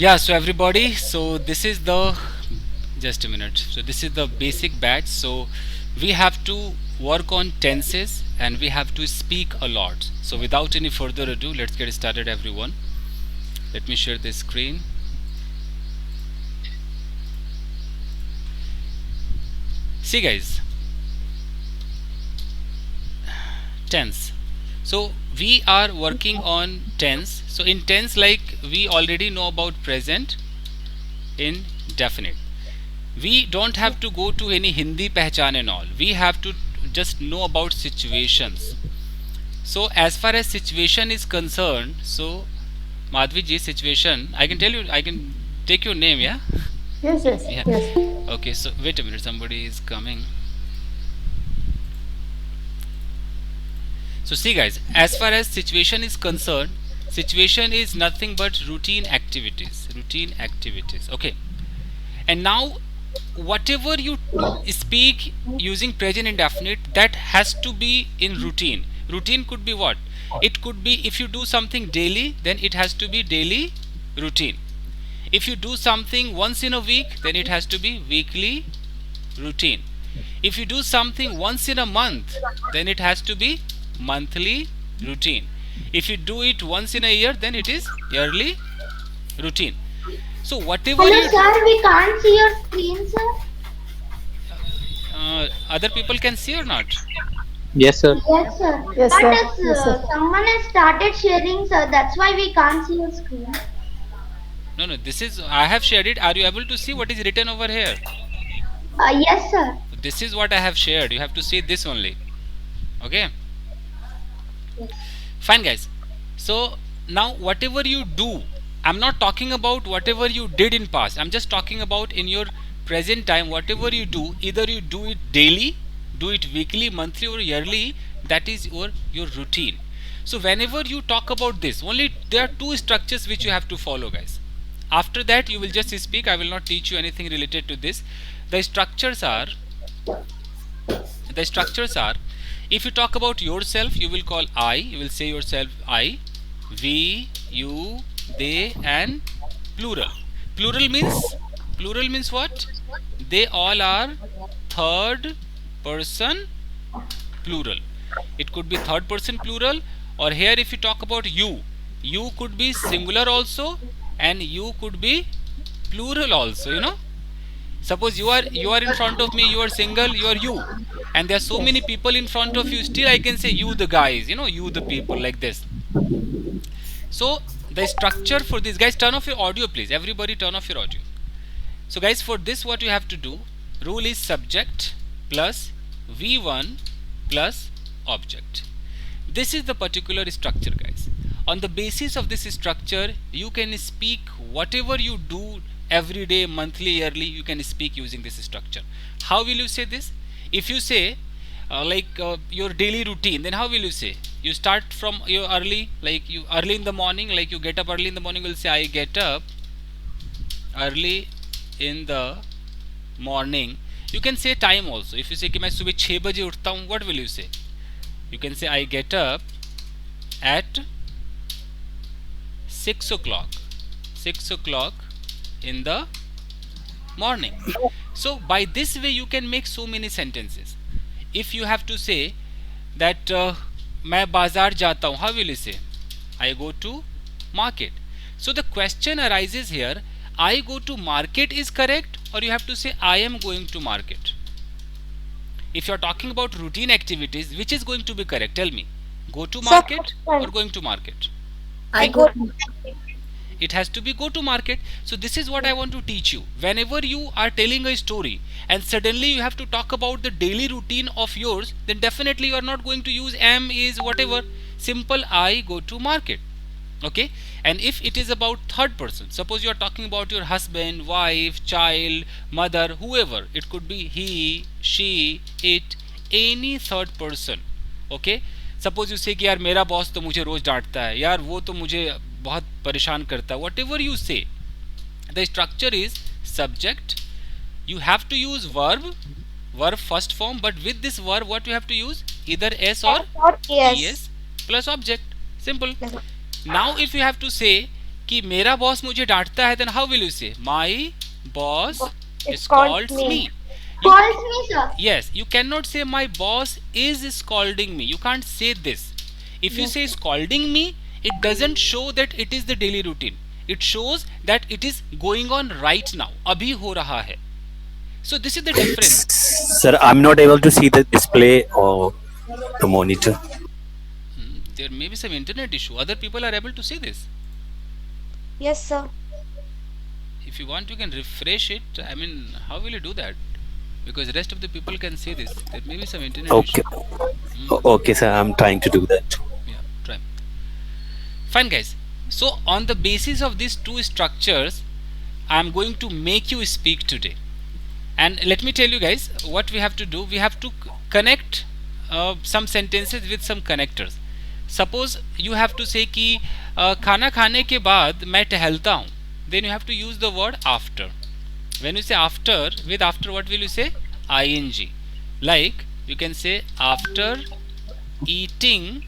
Yeah, so everybody, so this is the just a minute. So this is the basic batch. So we have to work on tenses and we have to speak a lot. So without any further ado, let's get started everyone. Let me share the screen. See guys, tense. So we are working on tense. So in tense, like we already know about present, indefinite. We don't have to go to any Hindi pehchan and all. We have to just know about situations. So as far as situation is concerned, so Madhvi ji, situation, I can tell you, I can take your name, yeah? Yes, yes, Yeah. yes. Okay, so wait a minute, somebody is coming. So see guys, as far as situation is concerned, situation is nothing but routine activities. Routine activities. Okay. And now whatever you speak using present indefinite, that has to be in routine. Routine could be what? It could be if you do something daily, then it has to be daily routine. If you do something once in a week, then it has to be weekly routine. If you do something once in a month, then it has to be monthly routine. If you do it once in a year, then it is yearly routine. So whatever Hello, you do, sir. We can't see your screen, sir. other people can see or not? Yes, sir. Yes, sir. Yes, But sir. Yes, sir. someone has started sharing, sir. That's why we can't see your screen. No, no, this is, I have shared it. Are you able to see what is written over here? Yes, sir. This is what I have shared. You have to see this only. Okay, Yes. fine, guys. So now, whatever you do, I'm not talking about whatever you did in past. I'm just talking about in your present time. Whatever you do, either you do it daily, do it weekly, monthly, or yearly. That is your routine. So whenever you talk about this, only there are two structures which you have to follow, guys. After that, you will just speak. I will not teach you anything related to this. The structures are the structures are, if you talk about yourself, you will call I, you will say yourself I, we, you, they, and plural. Plural means what? They all are third person plural. It could be third person plural, or here if you talk about you could be singular also, and you could be plural also, suppose you are in front of me, you are single, you are you, and there are so many Yes. people in front of you, still I can say you the guys, you the people, like this. So the structure for this, guys, turn off your audio please, everybody turn off your audio. So guys, for this what you have to do, rule is subject plus v1 plus object. This is the particular structure, guys. On the basis of this structure, you can speak whatever you do every day, monthly, yearly, you can speak using this structure. How will you say this? If you say your daily routine, then how will you say? You start from your early, like you early in the morning, like you get up early in the morning, will say I get up early in the morning. You can say time also. If you say कि मैं सुबह 6 बजे उठता हूँ, what will you say? You can say I get up at 6 o'clock. 6 o'clock in the morning. So by this way you can make so many sentences. If you have to say that मैं बाजार जाता हूँ, how will you say? I go to market. So the question arises here, I go to market is correct, or you have to say I am going to market. If you are talking about routine activities, which is going to be correct? Tell me. Go to Sir, market or going to market? I Think. go. It has to be go to market. So this is what I want to teach you. Whenever you are telling a story and suddenly you have to talk about the daily routine of yours, then definitely you are not going to use am, is, whatever. Simple I go to market. Okay. And if it is about third person, suppose you are talking about your husband, wife, child, mother, whoever, it could be he, she, it, any third person. Okay. Suppose you से कि यार मेरा boss तो मुझे रोज डांटता है, यार वो तो मुझे बहुत परेशान करता है, वट एवर यू से, the structure is subject, you have to use verb first form, but with this verb what you have to use, either s or Yes. es plus object. Simple. Now if you have to say कि मेरा boss मुझे डांटता है, then how will you say my boss It scolds calls me? me. Calls me, sir. Yes, you cannot say my boss is scalding me. You can't say this. If you say scalding me, it doesn't show that it is the daily routine. It shows that it is going on right now. अभी हो रहा है. So this is the difference. Sir, I'm not able to see the display or the monitor. There may be some internet issue. Other people are able to see this. Yes, sir. If you want, you can refresh it. I mean, how will you do that? Because rest of the people can see this. There may be some internet Okay. issue. Okay, sir, I'm trying to do that. Yeah, try. Fine, guys. So on the basis of these two structures, I'm going to make you speak today. And let me tell you guys what we have to do. We have to connect some sentences with some connectors. Suppose you have to say कि खाना खाने के बाद मैं टहलता हूँ. Then you have to use the word after. When you say after, with after what will you say? ing. Like you can say after eating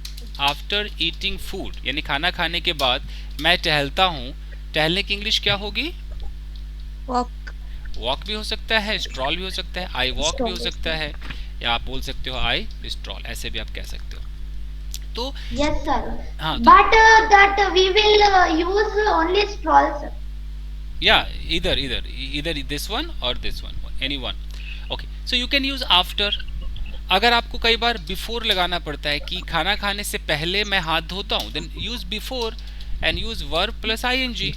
food. यानी खाना खाने के बाद मैं टहलता हूँ. टहलने की इंग्लिश क्या होगी? Walk. वॉक भी हो सकता है, स्ट्रॉल भी हो सकता है, आई वॉक भी हो सकता है, या आप बोल सकते हो आई स्ट्रॉल, ऐसे भी आप कह सकते हो. तो Yes, sir. हाँ, But that we will use only stroll, sir. या इधर दिस वन और this one, any one. Okay, so you can use after. अगर आपको कई बार बिफोर लगाना पड़ता है कि खाना खाने से पहले मैं हाथ धोता हूँ, then use before and use verb plus ing.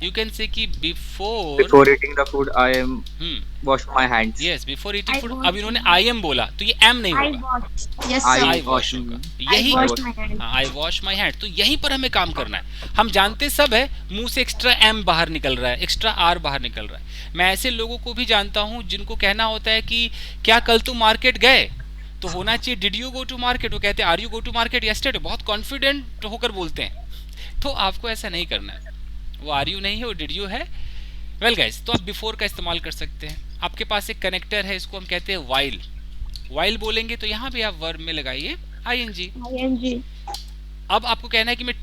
You can say कि Before eating the food, I am wash my hands. yes, before eating I food. wash अब इन्होंने I am बोला तो ये am नहीं I होगा, wash. Yes, I sir. I wash होगा. यही I wash my hands. I wash my hand. तो यहीं पर हमें काम करना है. हम जानते सब है मुंह से एक्स्ट्रा एम बाहर निकल रहा है, एक्स्ट्रा आर बाहर निकल रहा है. मैं ऐसे लोगों को भी जानता हूँ जिनको कहना होता है कि क्या कल तुम मार्केट गए, तो होना चाहिए did you go to market, वो कहते हैं are you go to market yesterday. बहुत कॉन्फिडेंट होकर बोलते हैं. तो आपको ऐसा नहीं करना है. वो आर यू नहीं है, वो डिड यू है. वेल गाइस, तो आप बिफोर का इस्तेमाल कर सकते हैं. आपके पास एक कनेक्टर है, इसको हम कहते हैं वाइल. वाइल बोलेंगे तो यहाँ भी आप वर्ब में लगाइए ing. ing. अब आपको कहना है कि मैं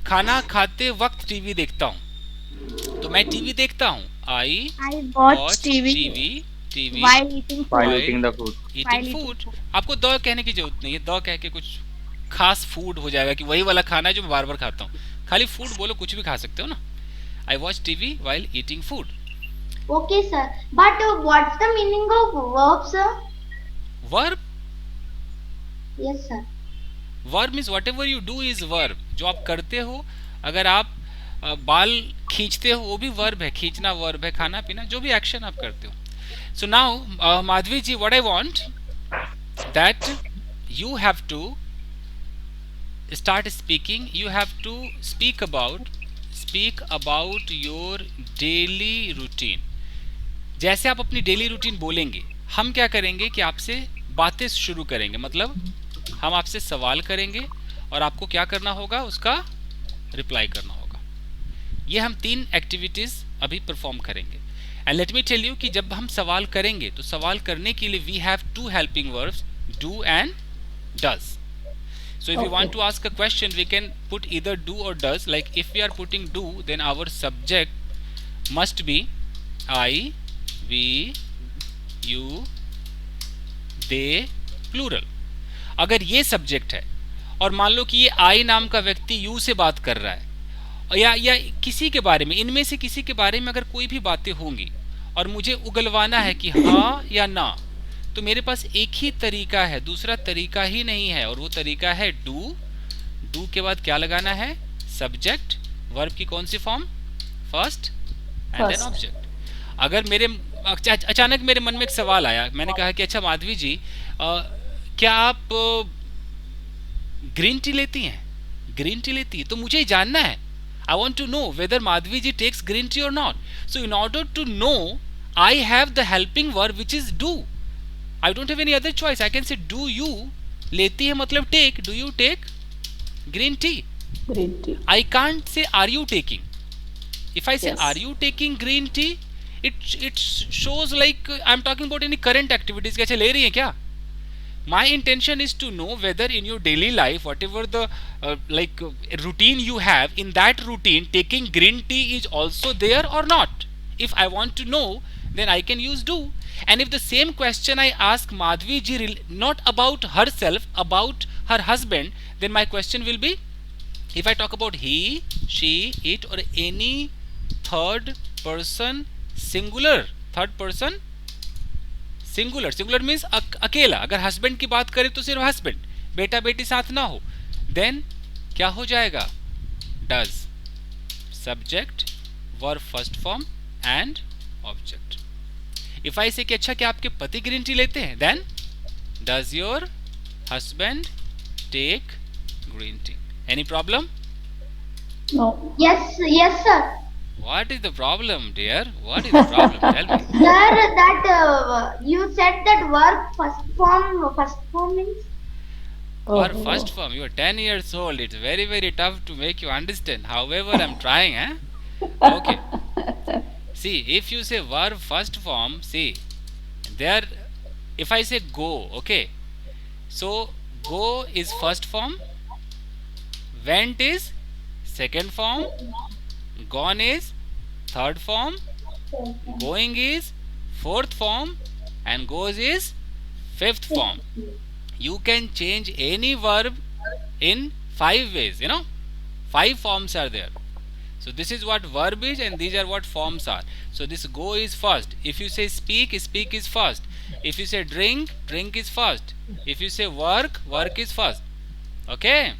खाना खाते वक्त टीवी देखता हूँ, तो मैं टीवी देखता हूँ. आई I watch TV TV while eating food. While While eating the food. Eating while food. eating आपको द कहने की जरूरत नहीं है. द कह के कुछ खास फूड हो जाएगा कि वही वाला खाना है जो मैं बार बार खाता हूँ. खाली फूड बोलो, कुछ भी खा सकते हो ना. I watch TV while eating food. Okay, sir. But what's the meaning of verb, sir? Verb Yes, sir. Verb means what ever you do is verb. जो आप करते हो, अगर आप बाल खींचते हो वो भी वर्ब है, खींचना वर्ब है, खाना पीना जो भी एक्शन आप करते हो. So now Madhavi ji, what I want that you have to start speaking. You have to speak about your daily routine. जैसे आप अपनी डेली रूटीन बोलेंगे, हम क्या करेंगे कि आपसे बातें शुरू करेंगे. मतलब हम आपसे सवाल करेंगे और आपको क्या करना होगा, उसका रिप्लाई करना होगा. ये हम 3 एक्टिविटीज अभी परफॉर्म करेंगे. And let me tell you कि जब हम सवाल करेंगे तो सवाल करने के लिए we have 2 helping verbs, do and does. So if you want to ask a question, we can put either do or does. Like if we are putting do, then our subject must be I, we, you, they, plural. अगर ये subject है और मान लो कि ये I नाम का व्यक्ति you से बात कर रहा है, या किसी के बारे में, इनमें से किसी के बारे में अगर कोई भी बातें होंगी और मुझे उगलवाना है कि हाँ या ना, तो मेरे पास एक ही तरीका है, दूसरा तरीका ही नहीं है, और वो तरीका है डू. डू के बाद क्या लगाना है, सब्जेक्ट. वर्ब की कौन सी form, first and then object. अगर मेरे अचानक मेरे मन में एक सवाल आया, मैंने कहा कि अच्छा माधवी जी, क्या आप ग्रीन टी लेती हैं? ग्रीन टी लेती है, तो मुझे जानना है, I want to know whether Madhavi ji takes green tea और not. So in order to know I have the helping verb which is do. I don't have any other choice. I can say do you, लेती है मतलब take. Do you take green tea? Green tea. I can't say are you taking. If I say Yes. are you taking green tea, it shows like I'm talking about any current activities. कि अच्छा ले रही है क्या? My intention is to know whether in your daily life, whatever the routine you have, in that routine taking green tea is also there or not. If I want to know, then I can use do. And if the same question I ask Madhvi ji, not about herself, about her husband, then my question will be, if I talk about he, she, it, or any third person singular, third person singular, singular means अकेला, अगर husband की बात करें तो सिर्फ husband, बेटा बेटी साथ ना हो, देन क्या हो जाएगा, does, subject, verb first form and object. If I से कि अच्छा क्या आपके पति ग्रीन टी लेते हैं, then does your husband take green tea. Any problem? No. Yes, sir. What is the problem, dear? What is the problem? Tell me. Sir, that you said that verb first form means. Or first form, you are 10 years old. It's very, very tough to make you understand. However, I'm trying, Okay. See, if you say verb first form, see, there, if I say go, okay. So, go is first form, went is second form, gone is third form, going is fourth form, and goes is fifth form. You can change any verb in 5 ways, 5 forms are there. So this is what verb is, and these are what forms are. So this go is first. If you say speak, speak is first. If you say drink, drink is first. If you say work, work is first. Okay?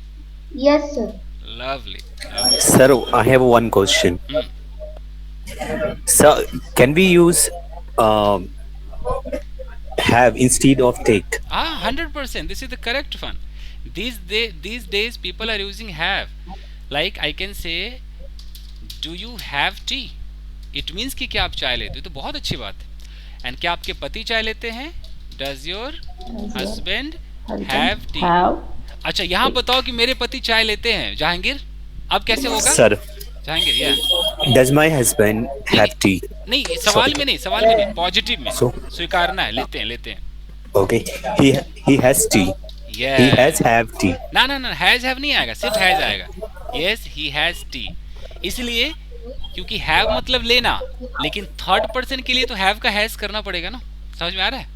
Yes, sir. Lovely. Sir, I have one question. Sir, can we use have instead of take? 100%. This is the correct one. These days people are using have. Like I can say, do you have tea? It means कि क्या आप चाय लेते हो, तो बहुत अच्छी बात है. And क्या आपके पति चाय लेते हैं? Does your husband have tea? अच्छा, यहाँ बताओ कि मेरे पति चाय लेते हैं, जहांगीर. अब कैसे होगा? Sir, जहांगीर, या does my husband have tea? नहीं, सवाल में नहीं, पॉजिटिव में स्वीकारना है, लेते हैं. Okay, he has tea. Yeah. He has have tea. ना, हैज हैव नहीं आएगा, सिर्फ हैज आएगा. Yes, he has tea. इसलिए क्योंकि हैव मतलब लेना, लेकिन थर्ड पर्सन के लिए तो हैव का हैज करना पड़ेगा ना. समझ में आ रहा है?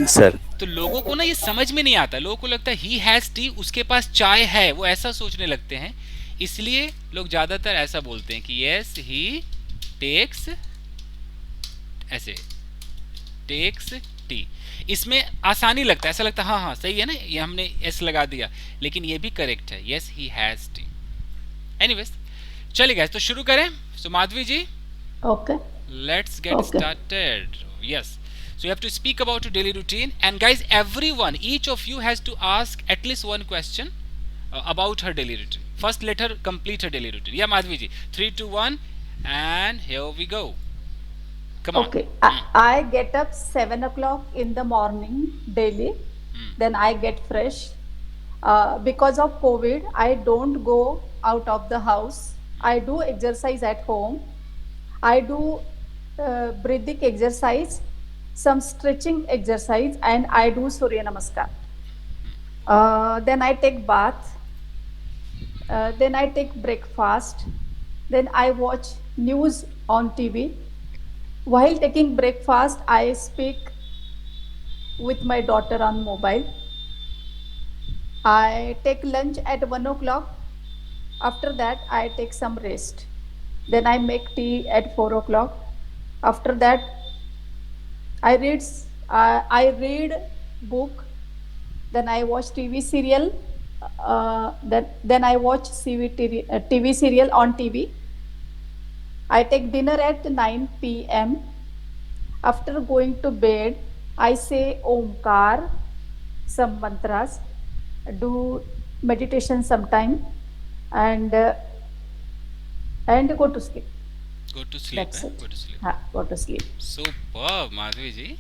Sir, तो लोगों को ना ये समझ में नहीं आता. लोगों को लगता है ही हैज टी, उसके पास चाय है, वो ऐसा सोचने लगते हैं. इसलिए लोग ज्यादातर ऐसा बोलते हैं कि यस ही टेक्स, ऐसे टेक्स टी. इसमें आसानी लगता है, ऐसा लगता है हाँ सही है ना, ये हमने एस लगा दिया, लेकिन ये भी करेक्ट है. Yes he has T. Anyways, चलिए तो शुरू करें. सो माधवी जी, Okay. let's get started. Yes, so you have to speak about your daily routine, and guys, everyone, each of you has to ask at least one question about her daily routine. First let her complete her daily routine. Yeah, Madhvi ji, 3 2 1, and here we go. Come on. Okay. I get up 7 o'clock in the morning daily. Then I get fresh. Because of COVID, I don't go out of the house. I do exercise at home. I do breathing exercise, some stretching exercise, and I do Surya Namaskar. Then I take bath. Then I take breakfast. Then I watch news on TV. While taking breakfast, I speak with my daughter on mobile. I take lunch at 1 o'clock. After that, I take some rest. Then I make tea at 4 o'clock. After that, I read book. Then I watch TV serial. Then I watch TV serial on TV. I take dinner at 9 p.m. After going to bed, I say Omkar, some mantras, do meditation sometime, and go to sleep. Go to sleep. That's it. Go to sleep. Go to sleep. Superb, Madhvi ji.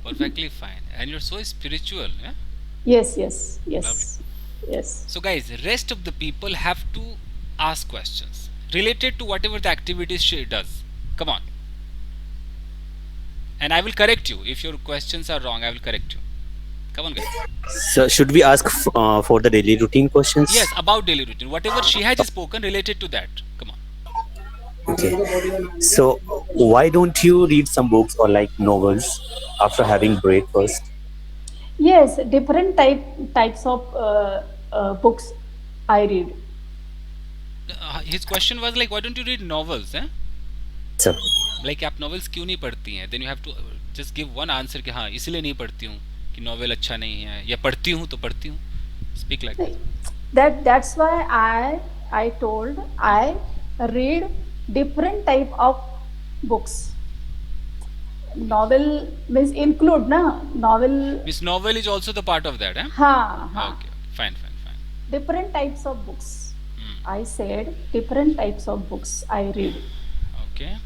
Perfectly fine. And you're so spiritual. Yeah? Yes. Lovely. Yes. So guys, rest of the people have to ask questions related to whatever the activities she does. Come on. And I will correct you. If your questions are wrong, I will correct you. Come on, guys. So should we ask for the daily routine questions? Yes, about daily routine. Whatever she has spoken related to that. Come on. Okay. So why don't you read some books or like novels after having breakfast? Yes, different types of books I read. His question was like, why don't you read novels? Eh? Sir. Like आप novels क्यों नहीं पढ़ती हैं? Then you have to just give one answer कि हाँ इसलिए नहीं पढ़ती हूँ कि novel अच्छा नहीं है या पढ़ती हूँ तो पढ़ती हूँ. Speak like that. That's why I told I read different type of books. Novel means include na novel. This novel is also the part of that, eh? हाँ. Okay, fine. Different types of books. I said different types of books I read. Okay.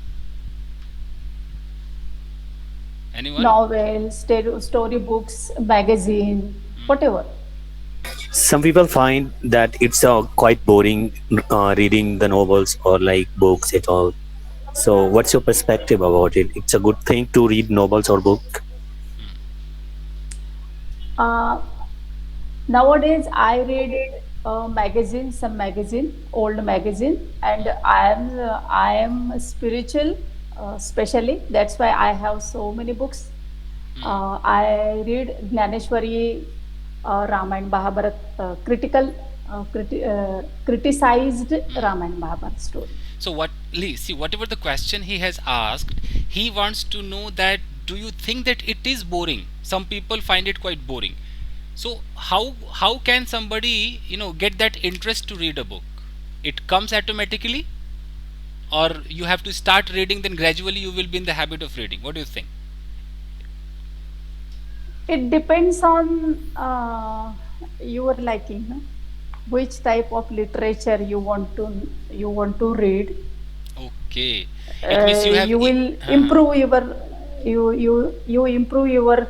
Anyone? Novels, story books, magazine, whatever. Some people find that it's quite boring reading the novels or like books at all. So what's your perspective about it? It's a good thing to read novels or book? Nowadays I read magazine, some magazine, old magazine, and I am spiritual, especially. That's why I have so many books. I read Jnaneshwari, Ramayana, Mahabharata, criticized Ramayana, Mahabharata story. So whatever the question he has asked, he wants to know that do you think that it is boring? Some people find it quite boring. So how can somebody get that interest to read a book? It comes automatically, or you have to start reading, then gradually you will be in the habit of reading. What do you think? It depends on your liking, no? Which type of literature you want to read. Okay, it means you will improve you improve your.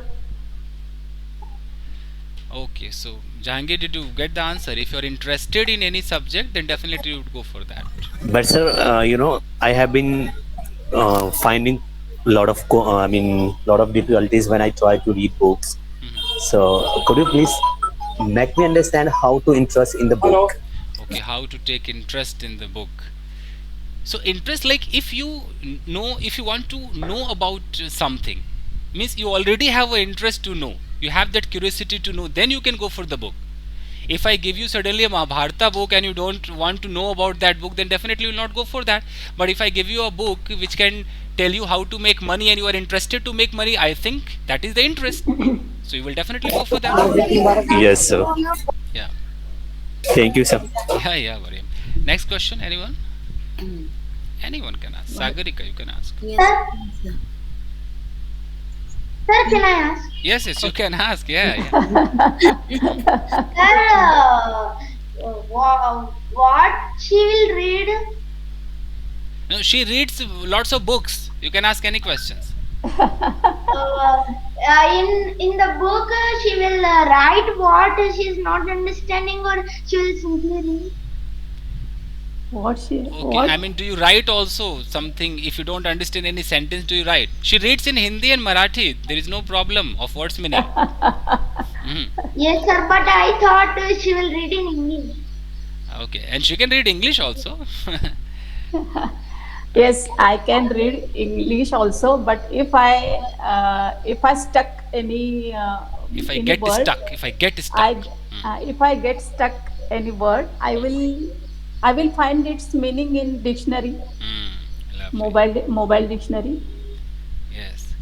Okay, so Jahangir, did you get the answer? If you are interested in any subject, then definitely you would go for that. But sir, I have been finding lot of difficulties when I try to read books. So could you please make me understand how to interest in the book? Okay, how to take interest in the book. So interest, like if you want to know about something, means you already have an interest to know. You have that curiosity to know, then you can go for the book. If I give you suddenly a Mahabharata book and you don't want to know about that book, then definitely you will not go for that. But if I give you a book which can tell you how to make money and you are interested to make money, I think that is the interest. So you will definitely go for that. Yes, sir. Yeah. Thank you, sir. Yeah, Variam. Next question, anyone? Anyone can ask. Sagarika, you can ask. Sir, can I ask? Yes, you can ask. Yeah. Sir, what she will read? No, she reads lots of books. You can ask any questions. In the book, she will write what she is not understanding, or she will simply read. Okay, what? I mean, do you write also something? If you don't understand any sentence, do you write? She reads in Hindi and Marathi. There is no problem of words meaning. Yes, sir, but I thought she will read in English. Okay, and she can read English also. Yes, I can read English also, but if I stuck any if I get stuck any word, I will find its meaning in dictionary, mobile dictionary. Yes.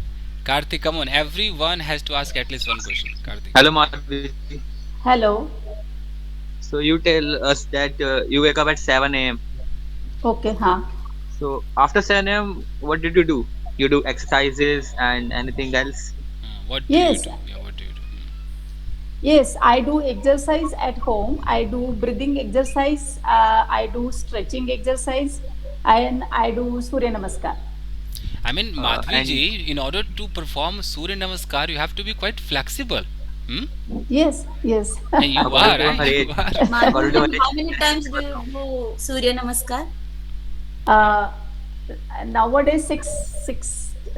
Karthik, come on. Everyone has to ask at least one question. Karthik. Hello, Madhvi. Hello. So you tell us that you wake up at 7 a.m. Okay, huh. So after 7 a.m., what did you do? You do exercises and anything else? What do you do? Yeah, what do you do? Yes, I do exercise at home. I do breathing exercise. I do stretching exercise, and I do Surya Namaskar. I mean, Madhvi ji, in order to perform Surya Namaskar, you have to be quite flexible. Yes. And you are, right? Madhvi, how many times do you do Surya Namaskar? Nowadays six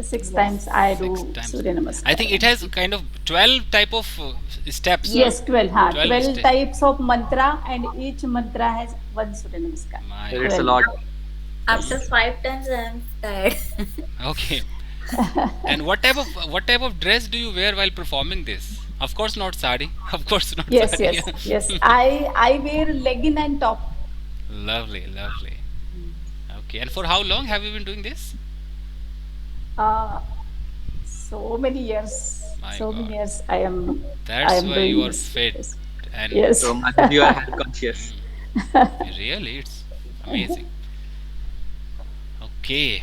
six Yes. times I do 6 times. Surya I Namaskar. think it has kind of 12 type of steps. Yes, 12, 12 12 steps. types of mantra, and each mantra has one Surya Namaskar. My It's a 12. lot. After 5 times, I'm tired. Okay. And what type of dress do you wear while performing this? Of course not sari. Of course not Yes, sari. yes, yes. I wear legging and top. Lovely, lovely. Okay. And for how long have you been doing this? Uh, so many years. My So many God. years I am That's why doing you are this. fit. Yes. And Yes. So Madhuri, you are health conscious. really, it's amazing. Okay.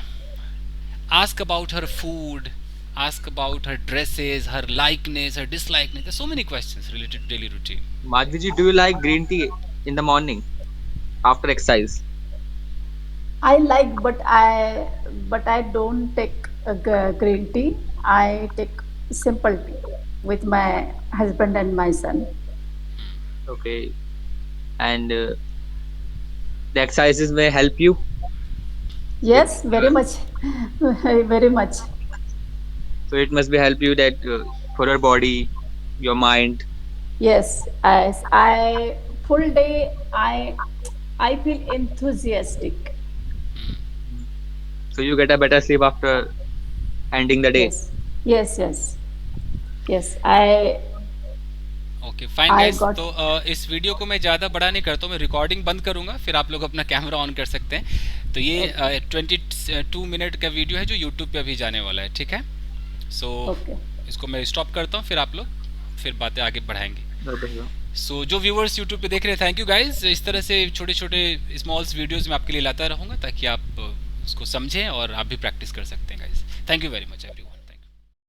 Ask about her food. Ask about her dresses, her likeness, her dislikeness. There's so many questions related to daily routine. Madhuri, do you like green tea in the morning after exercise? I like, but I don't take green tea. I take simple tea with my husband and my son. Okay. And the exercises may help you Yes, with, very much, very much. so it must be help you that for your body, your mind. Yes, as I full day I feel enthusiastic. So you get a better sleep after ending the day. Yes, yes, yes, yes. I okay fine I guys, got तो इस video को मैं ज़्यादा बड़ा नहीं करता हूँ, मैं रिकॉर्डिंग बंद करूँगा, फिर आप लोग अपना कैमरा ऑन कर सकते हैं। तो ये 22 मिनट का वीडियो है जो यूट्यूब पे अभी जाने वाला है, ठीक है? सो okay. इसको मैं स्टॉप करता हूँ, फिर आप लोग फिर बातें आगे बढ़ाएंगे। Okay. सो जो व्यूवर्स यूट्यूब पे देख रहे हैं, थैंक यू गाइस। इस तरह से छोटे छोटे स्मॉल्स वीडियोज़ मैं आपके लिए लाता रहूँगा ताकि आप उसको समझें और आप भी प्रैक्टिस कर सकते हैं guys. Thank you very much everyone.